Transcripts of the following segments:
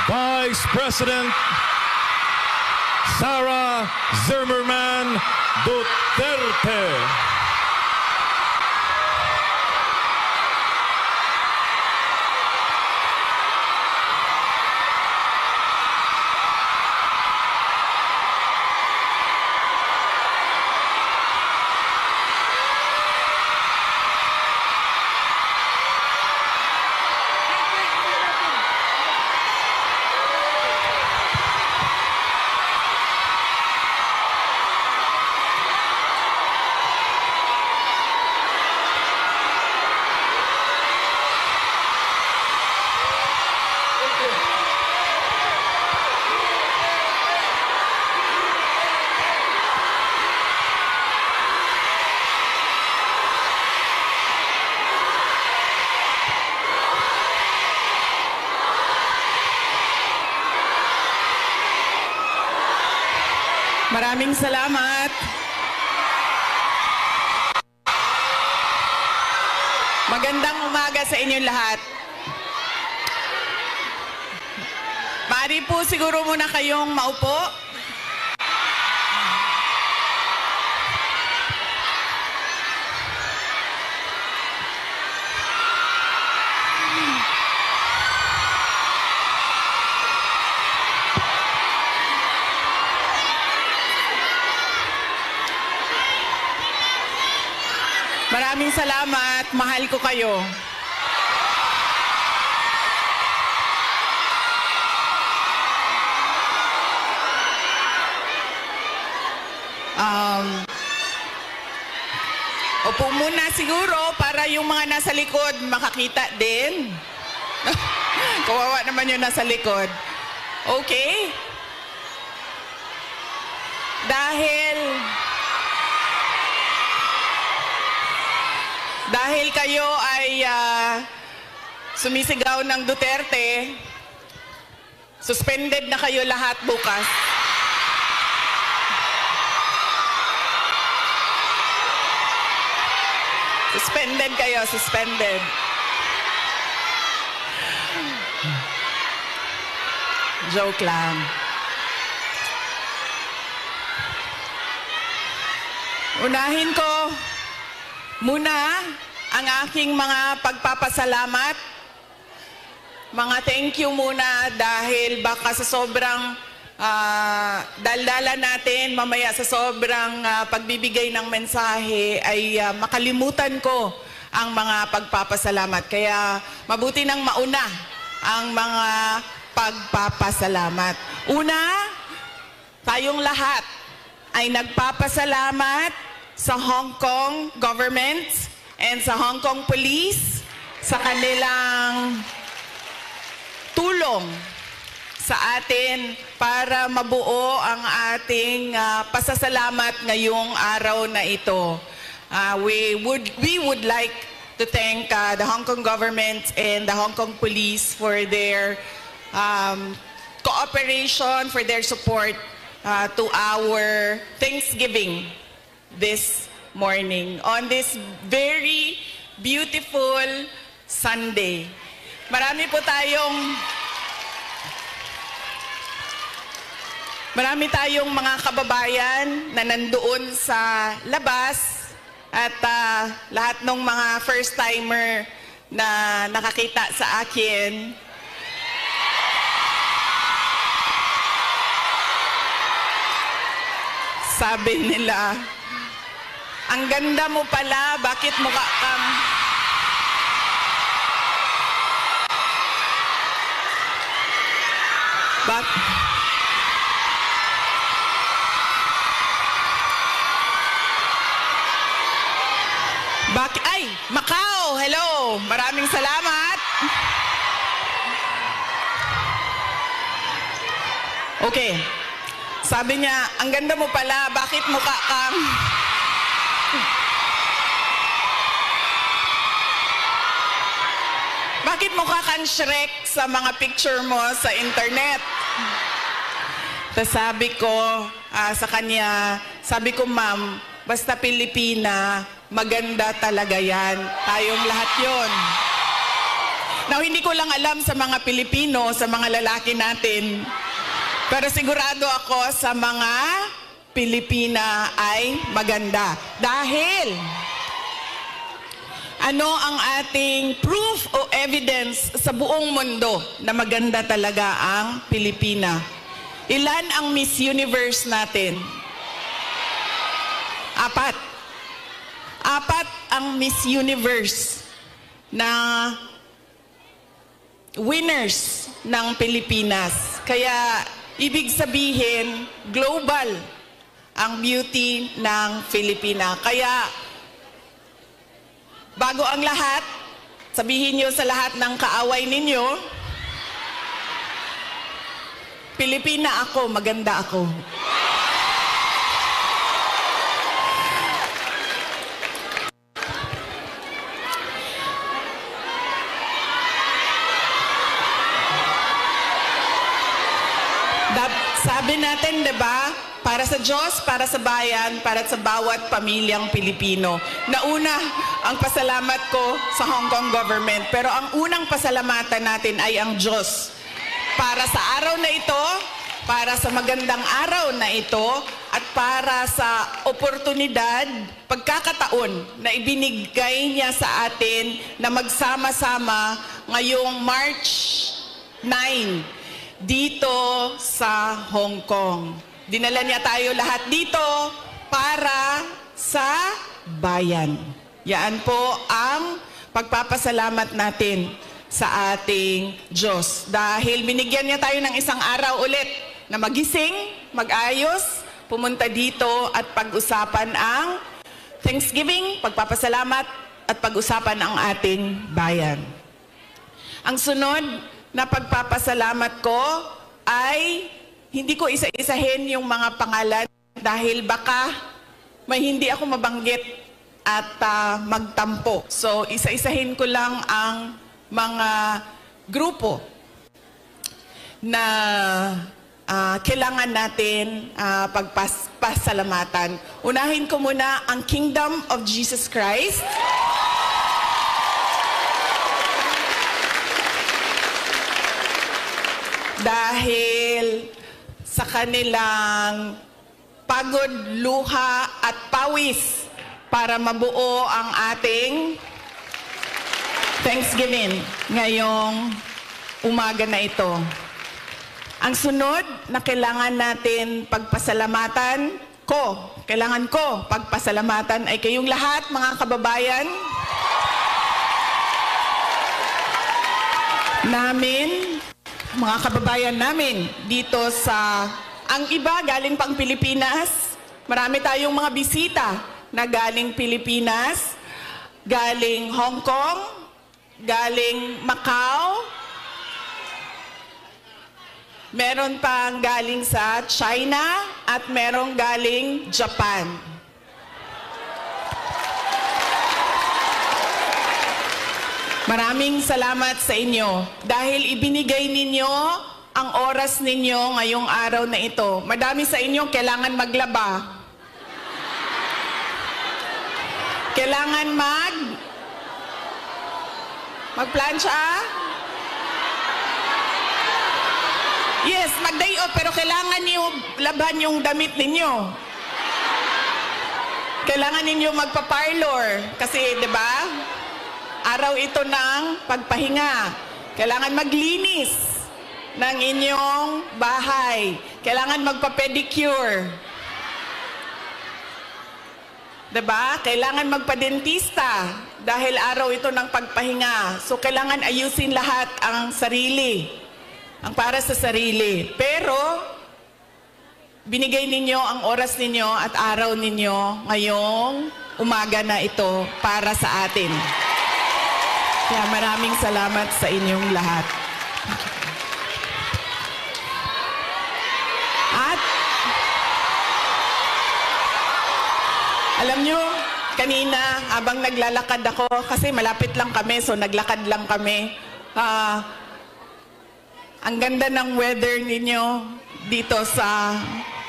Vice President Sara Zimmerman Duterte. Maraming salamat. Magandang umaga sa inyong lahat. Maaari po siguro muna kayong maupo. Maraming salamat. Mahal ko kayo. Upo muna siguro para yung mga nasa likod makakita din. Kawawa naman yung nasa likod. Okay? Dahil kayo ay sumisigaw ng Duterte, suspended na kayo lahat bukas. Suspended kayo, suspended. Joke lang. Unahin ko muna ang aking mga pagpapasalamat. Mga thank you muna dahil baka sa sobrang daldala natin mamaya sa sobrang pagbibigay ng mensahe ay makalimutan ko ang mga pagpapasalamat. Kaya mabuti nang mauna ang mga pagpapasalamat. Una, tayong lahat ay nagpapasalamat sa Hong Kong government and sa Hong Kong police sa kanilang tulong sa atin para mabuo ang ating pasasalamat ngayong araw na ito. We would like to thank the Hong Kong government and the Hong Kong police for their cooperation, for their support to our Thanksgiving this morning on this very beautiful Sunday. Marami tayong mga kababayan na nandoon sa labas at lahat ng mga first-timer na nakakita sa akin. Sabi nila, ang ganda mo pala, bakit mukha kang... Ay, Macau, hello. Maraming salamat. Okay. Sabi niya, ang ganda mo pala, bakit mukha kang... Bakit mukha kang Shrek sa mga picture mo sa internet? Tapos sabi ko sa kanya, sabi ko, ma'am, basta Pilipina, maganda talaga yan. Tayong lahat yon. Now, hindi ko lang alam sa mga Pilipino, sa mga lalaki natin, pero sigurado ako sa mga Pilipina ay maganda. Dahil, ano ang ating proof o evidence sa buong mundo na maganda talaga ang Pilipina? Ilan ang Miss Universe natin? 4. 4 ang Miss Universe na winners ng Pilipinas. Kaya, ibig sabihin, global ang beauty ng Pilipina. Kaya, bago ang lahat, sabihin niyo sa lahat ng kaaway ninyo, Pilipina ako, maganda ako. Sabi natin, 'di ba? Para sa Diyos, para sa bayan, para sa bawat pamilyang Pilipino. Nauna ang pasalamat ko sa Hong Kong government, pero ang unang pasalamatan natin ay ang Diyos. Para sa araw na ito, para sa magandang araw na ito, at para sa oportunidad, pagkakataon na ibinigay niya sa atin na magsama-sama ngayong March 9 dito sa Hong Kong. Dinala niya tayo lahat dito para sa bayan. Yan po ang pagpapasalamat natin sa ating Diyos. Dahil binigyan niya tayo ng isang araw ulit na magising, mag-ayos, pumunta dito at pag-usapan ang Thanksgiving, pagpapasalamat at pag-usapan ang ating bayan. Ang sunod na pagpapasalamat ko ay hindi ko isa-isahin yung mga pangalan dahil baka may hindi ako mabanggit at magtampo. So, isa-isahin ko lang ang mga grupo na kailangan natin pagpasalamatan. Unahin ko muna ang Kingdom of Jesus Christ. Dahil sa kanilang pagod, luha at pawis para mabuo ang ating Thanksgiving ngayong umaga na ito. Ang sunod na kailangan natin pagpasalamatan kailangan ko pagpasalamatan ay kayong lahat, mga kababayan namin, mga kababayan namin dito sa, ang iba galing pang Pilipinas. Marami tayong mga bisita na galing Pilipinas, galing Hong Kong, galing Macau, meron pang galing sa China at merong galing Japan. Maraming salamat sa inyo dahil ibinigay ninyo ang oras ninyo ngayong araw na ito. Madami sa inyo kailangan maglaba. Kailangan magplansya. Yes, mag-day off, pero kailangan niyo laban yung damit ninyo. Kailangan ninyo magpa-parlor kasi, 'di ba? Araw ito ng pagpahinga. Kailangan maglinis ng inyong bahay. Kailangan magpa-pedicure. Diba? Kailangan magpa-dentista dahil araw ito ng pagpahinga. So, kailangan ayusin lahat ang sarili. Ang para sa sarili. Pero, binigay ninyo ang oras ninyo at araw ninyo ngayong umaga na ito para sa atin. Kaya maraming salamat sa inyong lahat. At alam nyo, kanina habang naglalakad ako, kasi malapit lang kami, so naglakad lang kami. Ang ganda ng weather ninyo dito sa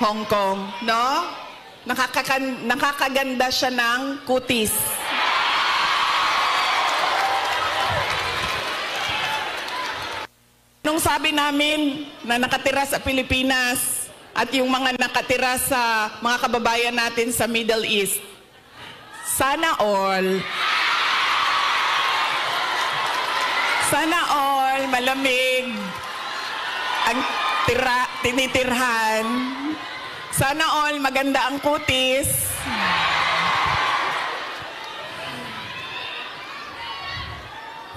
Hong Kong, no? Nakakaganda siya ng kutis. Anong sabi namin na nakatira sa Pilipinas at yung mga nakatira sa mga kababayan natin sa Middle East? Sana all malamig ang tinitirhan. Sana all maganda ang kutis.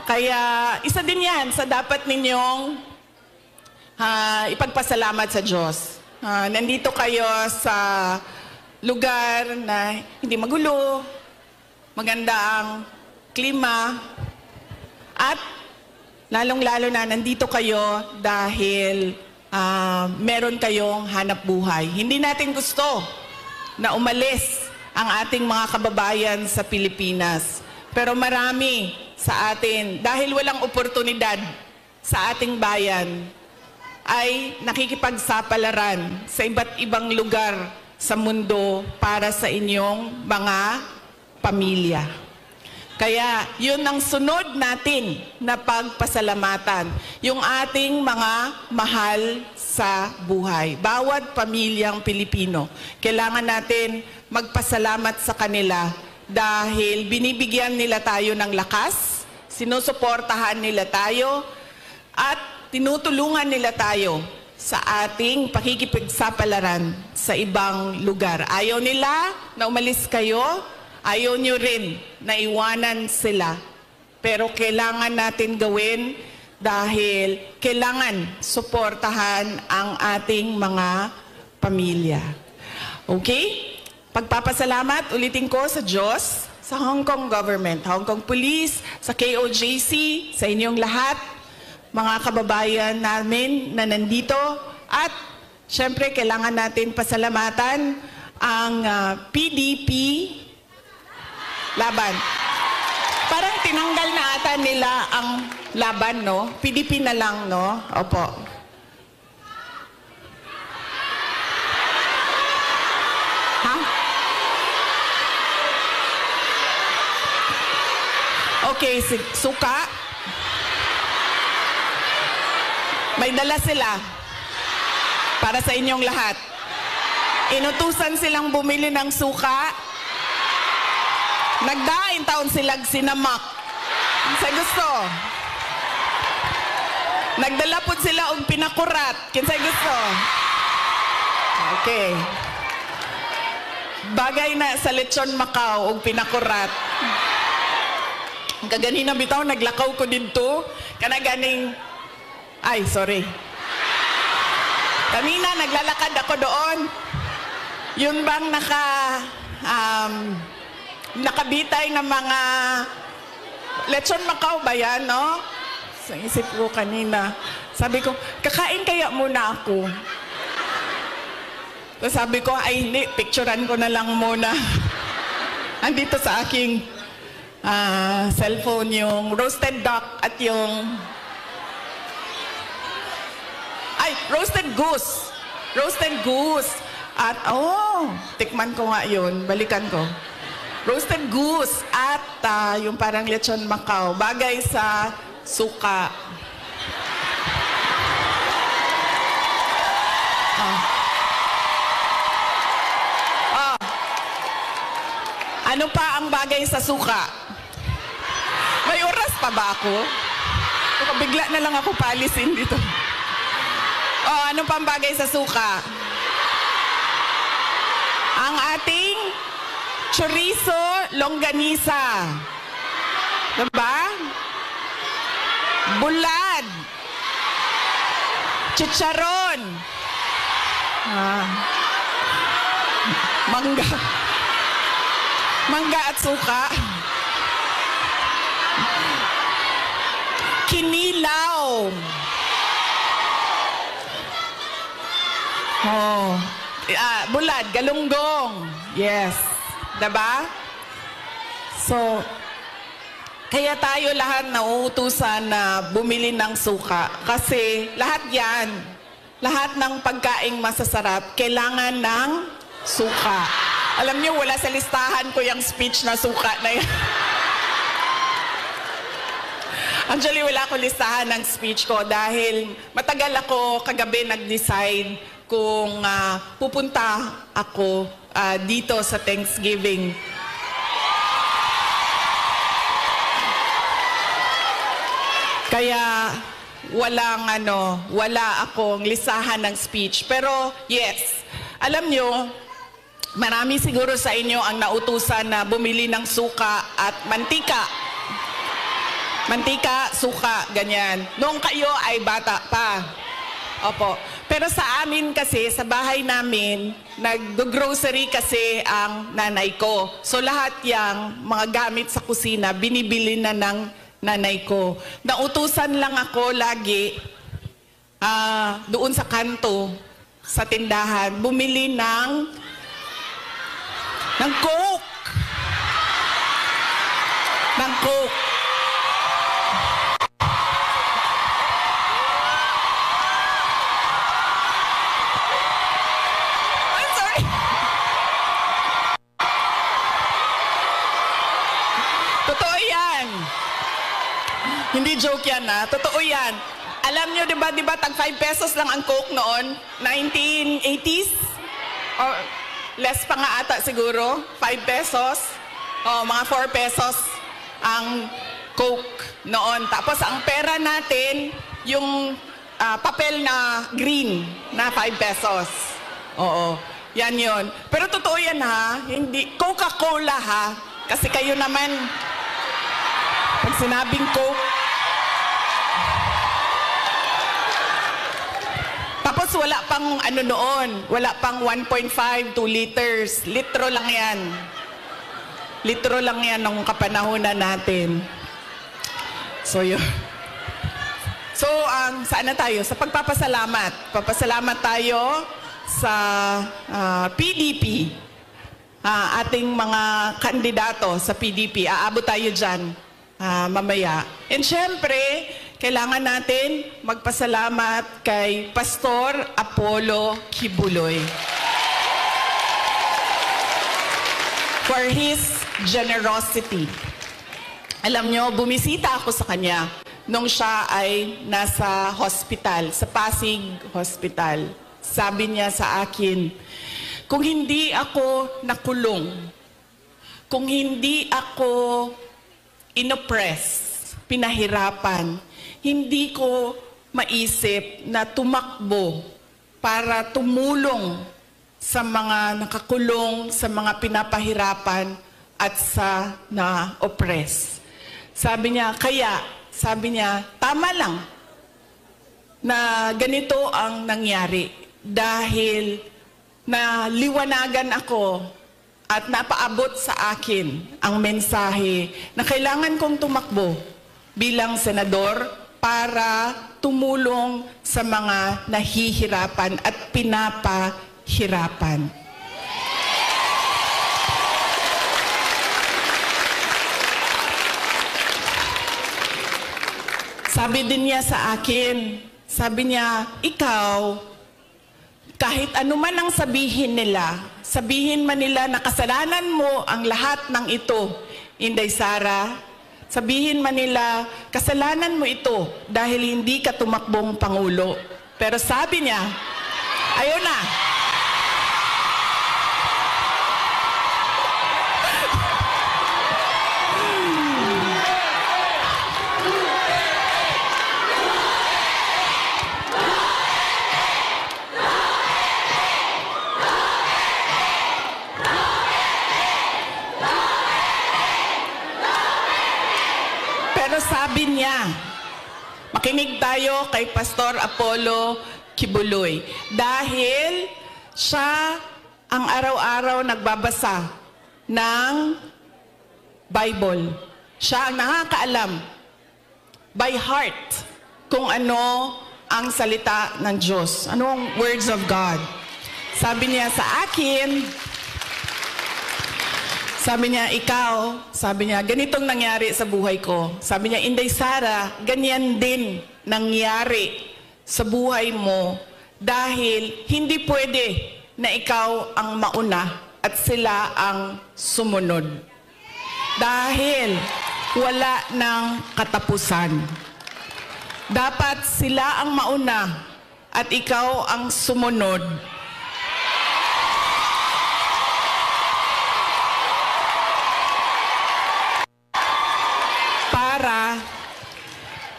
Kaya isa din yan sa dapat ninyong ipagpasalamat sa Diyos. Nandito kayo sa lugar na hindi magulo, maganda ang klima, at lalong-lalo na nandito kayo dahil meron kayong hanap buhay. Hindi natin gusto na umalis ang ating mga kababayan sa Pilipinas. Pero marami sa atin, dahil walang oportunidad sa ating bayan, ay nakikipagsapalaran sa iba't ibang lugar sa mundo para sa inyong mga pamilya. Kaya yun ang sunod natin na pagpasalamatan, yung ating mga mahal sa buhay. Bawat pamilyang Pilipino, kailangan natin magpasalamat sa kanila dahil binibigyan nila tayo ng lakas, sinusuportahan nila tayo, at tinutulungan nila tayo sa ating pakikipagsapalaran sa ibang lugar. Ayaw nila na umalis kayo, ayaw nyo rin na iwanan sila. Pero kailangan natin gawin dahil kailangan suportahan ang ating mga pamilya. Okay? Pagpapasalamat, ulitin ko sa Diyos, sa Hong Kong government, Hong Kong Police, sa KOJC, sa inyong lahat, mga kababayan namin na nandito, at syempre kailangan natin pasalamatan ang PDP laban. Parang tinanggal na ata nila ang laban, no? PDP na lang, no? Opo. Okay, suka. May dala sila para sa inyong lahat. Inutusan silang bumili ng suka. Nagdain taon silang sinamak. Sa gusto. Nagdala po sila og pinakurat. Kinsay gusto. Okay. Bagay na sa lechon Macau og pinakurat. Kaganina bitaw, naglakaw ko dito. Kanaganing, ay, sorry. Kanina, naglalakad ako doon. Yun bang nakabitay ng mga lechon Macau ba yan, no? Sa isip ko kanina. Sabi ko, kakain kaya muna ako. So sabi ko, ay hindi, picturean ko na lang muna. Andito sa aking cellphone yung roasted duck at yung roasted goose. Roasted goose. At tikman ko nga yun. Balikan ko. Roasted goose at yung parang lechon Macau. Bagay sa suka. Ano pa ang bagay sa suka? May oras pa ba ako? Bigla na lang ako palisin dito. Ano pa ang bagay sa suka? Ang ating chorizo longganisa. Diba? Bulad. Chicharon. Mangga. Mangga at suka. Kinilaw. Bulad, galunggong. Yes. Diba? So, kaya tayo lahat nauutusan na bumili ng suka. Kasi lahat yan, lahat ng pagkaing masasarap, kailangan ng suka. Alam niyo, wala sa listahan ko yung speech na suka na yan. Actually, wala ko listahan ng speech ko dahil matagal ako kagabi nag-decide kung pupunta ako dito sa Thanksgiving. Kaya wala akong listahan ng speech. Pero yes, alam nyo, marami siguro sa inyo ang nautusan na bumili ng suka at mantika. Mantika, suka, ganyan. Noong kayo ay bata pa. Opo. Pero sa amin kasi, sa bahay namin, nag-grocery kasi ang nanay ko. So lahat yang mga gamit sa kusina, binibili na ng nanay ko. Nautusan lang ako lagi doon sa kanto, sa tindahan, bumili ng Coke. Ng Coke. I'm sorry. Totoo yan. Hindi joke yan totoo yan. Alam nyo, di ba tag 5 pesos lang ang Coke noon? 1980s? Or less pa nga ata siguro, 5 pesos. O, mga 4 pesos ang Coke noon. Tapos ang pera natin, yung papel na green na 5 pesos. Oo, yan yun. Pero totoo yan hindi, Coca-Cola kasi kayo naman, pag sinabing Coke, tapos wala pang noon, wala pang 1.5, 2 liters. Litro lang yan. Litro lang yan nung kapanahonan natin. So yun. So, saan na tayo? Sa pagpapasalamat. Papasalamat tayo sa PDP. Ating mga kandidato sa PDP. Aabot tayo dyan mamaya. And syempre, kailangan natin magpasalamat kay Pastor Apollo Kibuloy for his generosity. Alam nyo, bumisita ako sa kanya nung siya ay nasa hospital, sa Pasig Hospital. Sabi niya sa akin, kung hindi ako nakulong, kung hindi ako inoppress, pinahirapan, hindi ko maisip na tumakbo para tumulong sa mga nakakulong, sa mga pinapahirapan at sa na-oppress. Sabi niya, tama lang na ganito ang nangyari dahil naliwanagan ako at napaabot sa akin ang mensahe na kailangan kong tumakbo bilang senador para tumulong sa mga nahihirapan at pinapahirapan. Sabi din niya sa akin, sabi niya, ikaw, kahit anuman ang sabihin man nila na kasalanan mo ang lahat ng ito, Inday Sara, sabihin man nila, kasalanan mo ito dahil hindi ka tumakbong Pangulo. Pero sabi niya, ayun na. Sabi niya, makinig tayo kay Pastor Apollo Kibuloy dahil siya ang araw-araw nagbabasa ng Bible. Siya ang nakakaalam by heart kung ano ang salita ng Diyos. Ano ang words of God. Sabi niya sa akin, sabi niya, ganitong nangyari sa buhay ko. Sabi niya, Inday Sara, ganyan din nangyari sa buhay mo dahil hindi pwede na ikaw ang mauna at sila ang sumunod. Dahil wala ng katapusan. Dapat sila ang mauna at ikaw ang sumunod. Para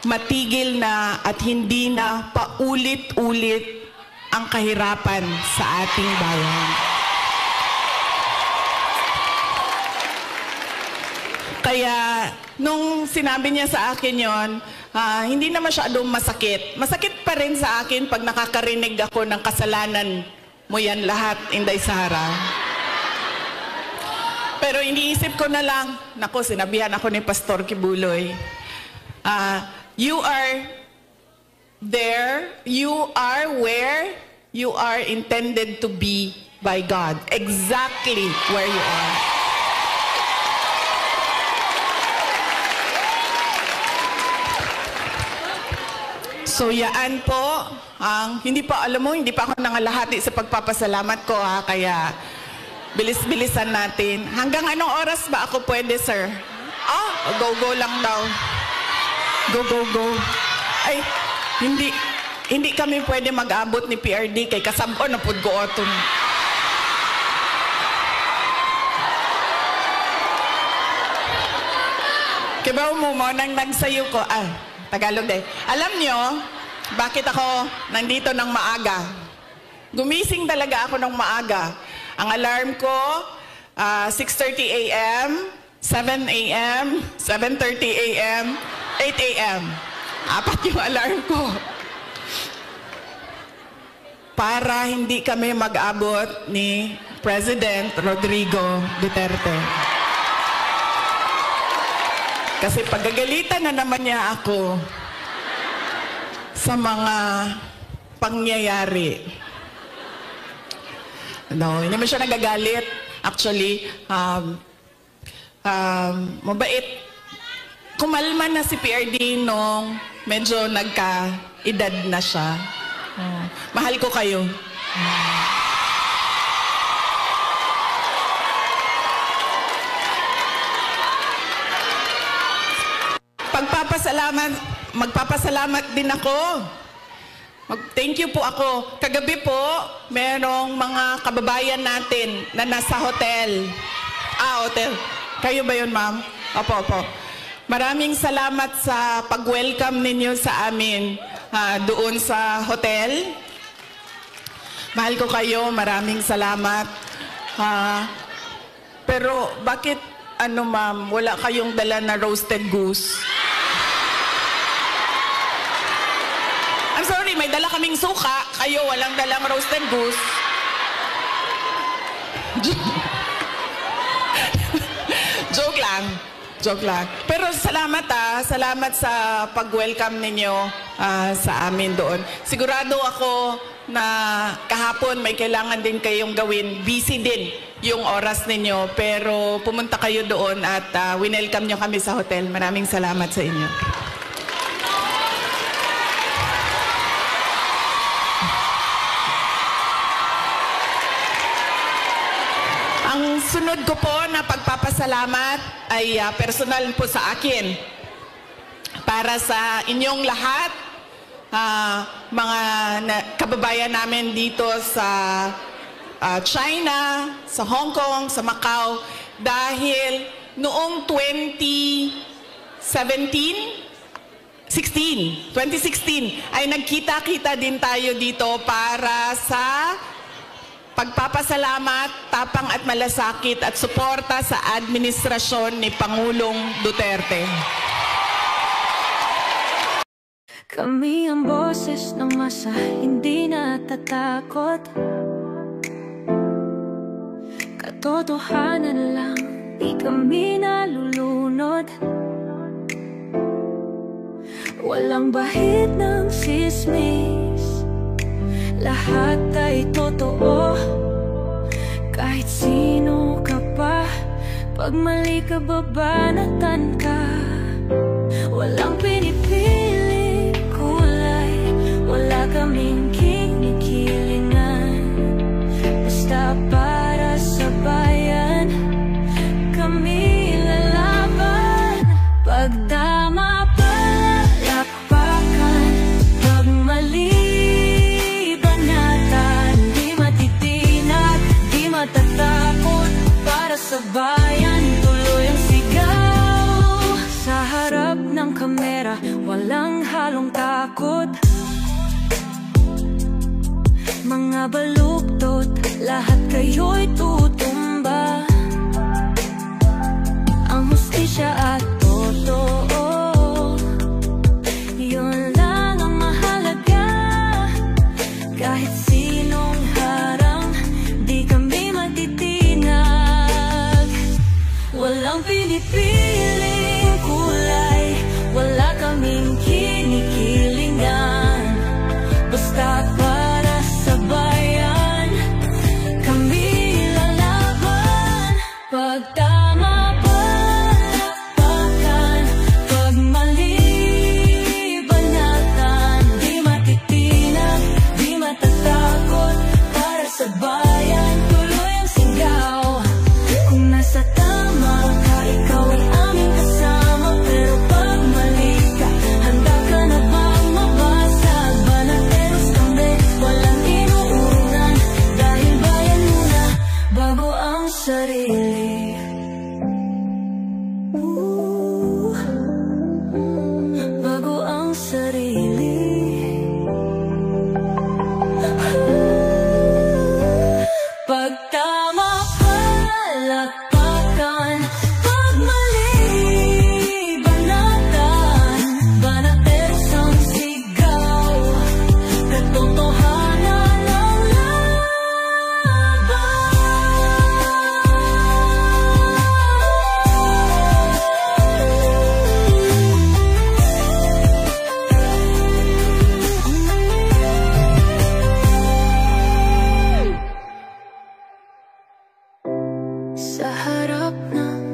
matigil na at hindi na paulit-ulit ang kahirapan sa ating bayan. Kaya nung sinabi niya sa akin yon, hindi na masyadong masakit. Masakit pa rin sa akin pag nakakarinig ako ng kasalanan mo yan lahat, Inday Sara. Pero iniisip ko na lang, naku, sinabihan ako ni Pastor Kibuloy, you are there, you are where you are intended to be by God. Exactly where you are. So yaan po, hindi pa, alam mo, hindi pa ako nangalahati sa pagpapasalamat ko kaya bilis-bilisan natin. Hanggang anong oras ba ako pwede, sir? Go lang daw. Go. Ay, hindi kami pwede mag-abot ni PRD kay kasabon na pud ko oton. Kibaw mo nang nagsayo ko, Tagalog day. Alam nyo, bakit ako nandito ng maaga? Gumising talaga ako ng maaga. Ang alarm ko, 6:30 a.m., 7 a.m., 7:30 a.m., 8 a.m. 4 yung alarm ko. Para hindi kami mag-abot ni President Rodrigo Duterte. Kasi pagagalitan na naman niya ako sa mga pangyayari. No, hindi man siya nagagalit. Actually, mabait. Kumalma na si PRD nung medyo nagka-edad na siya. Mahal ko kayo. Magpapasalamat din ako. Thank you po ako. Kagabi po, merong mga kababayan natin na nasa hotel. Hotel. Kayo ba yun, ma'am? Opo. Maraming salamat sa pag-welcome ninyo sa amin doon sa hotel. Mahal ko kayo. Maraming salamat. Pero bakit, ma'am, wala kayong dala na roasted goose? I'm sorry, may dala kaming suka. Kayo, walang dalang roasted goose. Joke lang. Pero salamat salamat sa pag-welcome ninyo sa amin doon. Sigurado ako na kahapon may kailangan din kayong gawin. Busy din yung oras ninyo. Pero pumunta kayo doon at winelcome nyo kami sa hotel. Maraming salamat sa inyo. Ang sunod ko po na pagpapasalamat ay personal po sa akin. Para sa inyong lahat, mga kababayan namin dito sa China, sa Hong Kong, sa Macau, dahil noong 2016 ay nagkita-kita din tayo dito para sa pagpapasalamat, tapang at malasakit at suporta sa administrasyon ni Pangulong Duterte. Kami ang boses ng masa, hindi natatakot. Katotohanan lang, di kami nalulunod. Walang bahid ng sismis, lahat ay totoo. Kahit sino ka pa, pag mali ka babanatan ka. Walang pinipiling kulay, wala kaming kinikilingan. Basta para sa bayan, kami lalaban. Pagdama palakpakan, takot. Mga baluktot, lahat kayo'y tutumba. Ang hustisya at totoo, yun lang ang mahalaga. Kahit sinong harang, di kami matitinag. Walang pinipiling kulay, wala kaming kinikilingan. Basta para sa bayan, kami lalaban. Pag tama palakpakan, pag mali banatan. Di matitinag, di matatakot, para sa bayan tuloy ang sigaw. Kung nasa tama ka, ikaw ay aming kasama. Pero pag mali ka, handa ka na bang mabasag? Banateros kami, walang inuunan, dahil bayan muna bago ang sarili. Bago ang sarili. Pag tama palakpakan, pag mali banatan. Banateros ang sigaw, katotohanan ang laban. Sa harap ng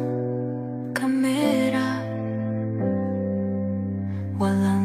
kamera, walang